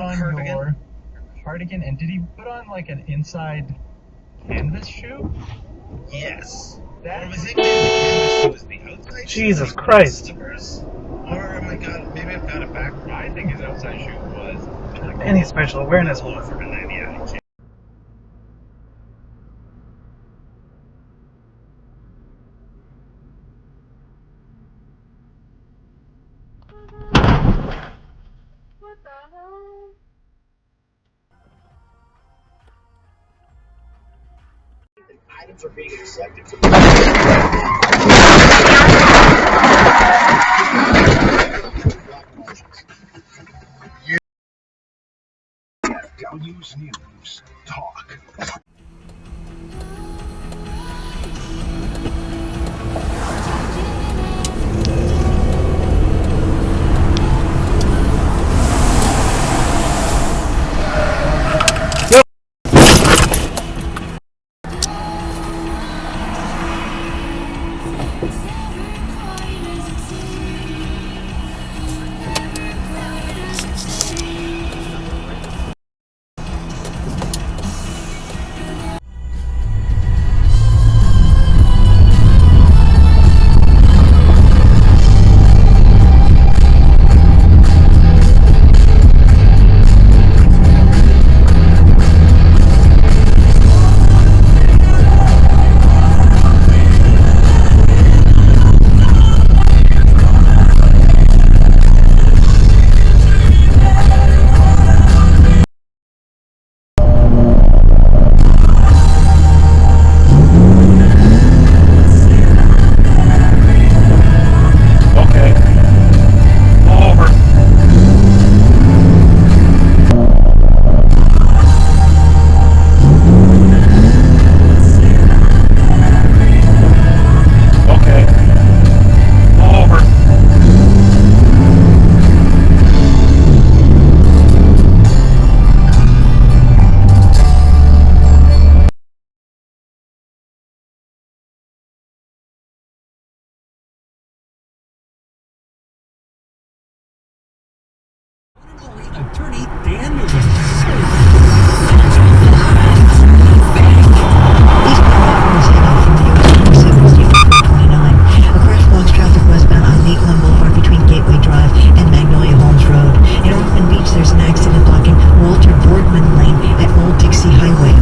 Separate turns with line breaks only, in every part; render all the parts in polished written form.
On your cardigan, and did he put on like an inside canvas shoe?
Yes.
That
or was it the canvas shoe was the outside
Jesus
shoe,
Christ.
slippers? Or am I got maybe I've got it back.
I think his outside shoe was any special awareness holder.
And then yeah.
What the hell?
Items are being accepted from W's News Talk.
Attorney Dan Newman.
Across blocks traffic westbound on Lakeland Boulevard between Gateway Drive and Magnolia Holmes Road. In Orphan Beach, there's an accident blocking Walter Boardman Lane at Old Dixie Highway.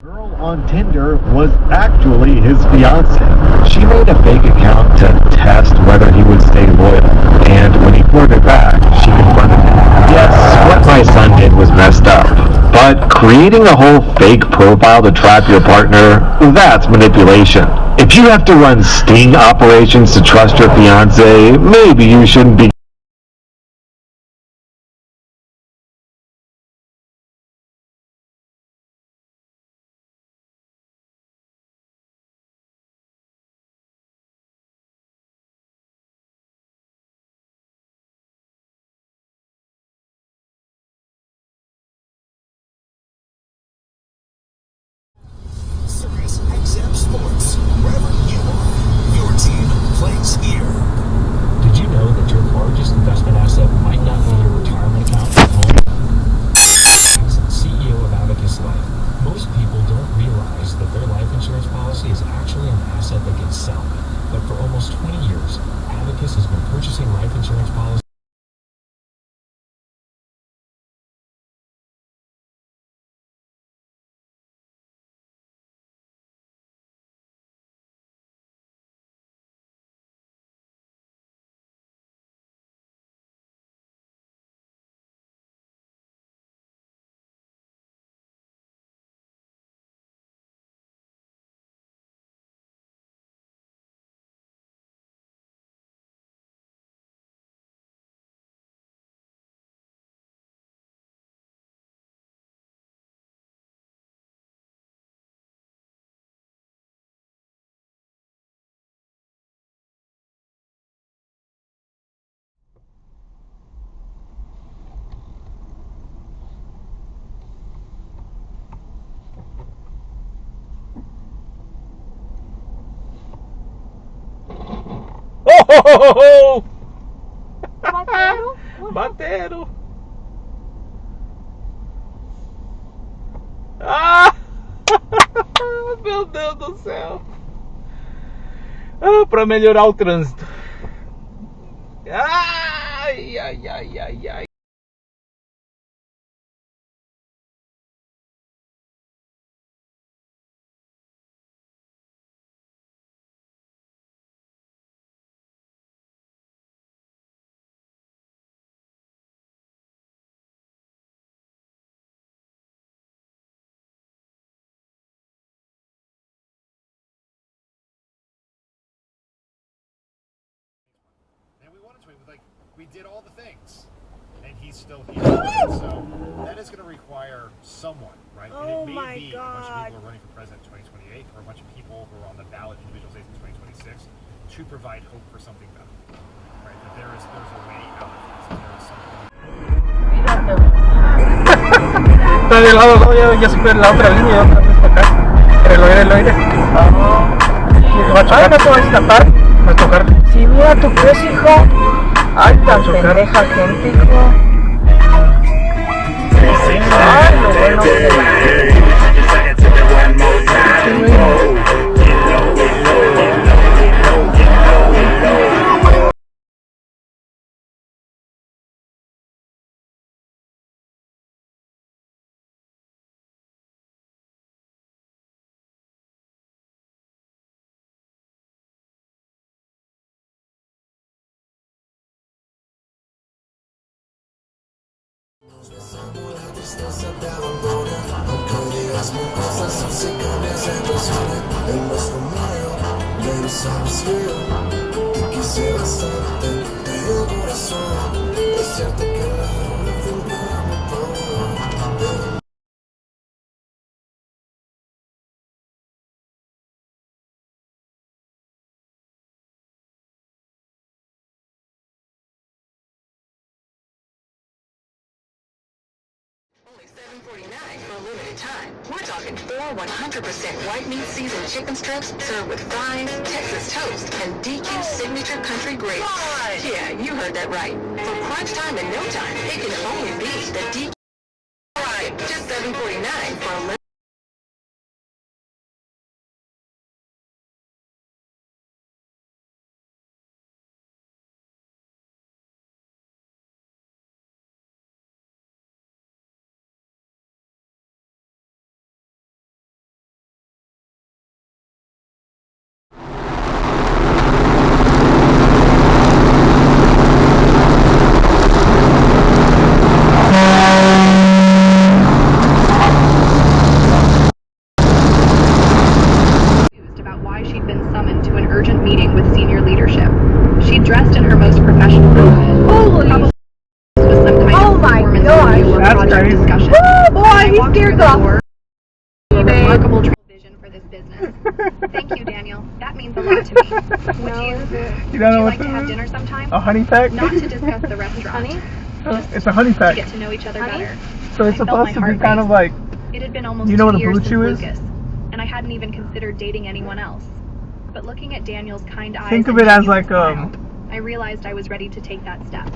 Girl on Tinder was actually his fiance. She made a fake account to test whether he would stay loyal, and when he flirted back, she confronted him. Yes, what my son did was messed up, but creating a whole fake profile to trap your partner, that's manipulation. If you have to run sting operations to trust your fiance, maybe you shouldn't be
Sirius XM Sports, wherever you are. but for almost 20 years, Abacus has been purchasing life insurance policies. Oh!
Bateram?
Bateram! Ah! Meu Deus do céu! Ah, pra melhorar o trânsito. Ai, ai, ai, ai, ai.
And we wanted to, we did all the things, and he's still here. So that is going to require someone, right? And it may be a bunch of people who are running for president in 2028, or a bunch of people who are on the ballot individual states in 2026 to provide hope for something better, right? That there's a way out of this. That there is something.
Está del lado, no, ya se fue en la otra línea, otra vez para acá. El oire. Va a chocar. No te vas a escapar. Va a tocar.
Sí, mira tu pez, hijo.
Ay, va a
Tan
chocar.
pendeja gente, hijo. Ay, lo bueno que...
Only $7.49 for a limited time. We're talking 4 100% white meat seasoned chicken strips served with fries, Texas toast, and DQ signature country grapes. Yeah, you heard that right. For crunch time in no time, it can only be the DQ. Right, just $7.49 for a limited.
Meeting with senior leadership. She dressed in her most professional outfit.
Holy
Probably was some kind of performance review or project discussion.
Oh boy, he scared the
a remarkable vision for this business. Thank you, Daniel. That means a lot to me. Would you like to have dinner sometime?
A honey pack?
Not to discuss the restaurant.
Honey?
It's a honey
To
pack.
get to know each other better.
So it's
I felt my
supposed to
heart
be kind of
race.
like,
It had been almost
you know
2
what a
years
blue
since
chew is?
Lucas, and I hadn't even considered dating anyone else. But looking at Daniel's kind eyes,
think of
and
it as
genuine
like
smile, I realized I was ready to take that step.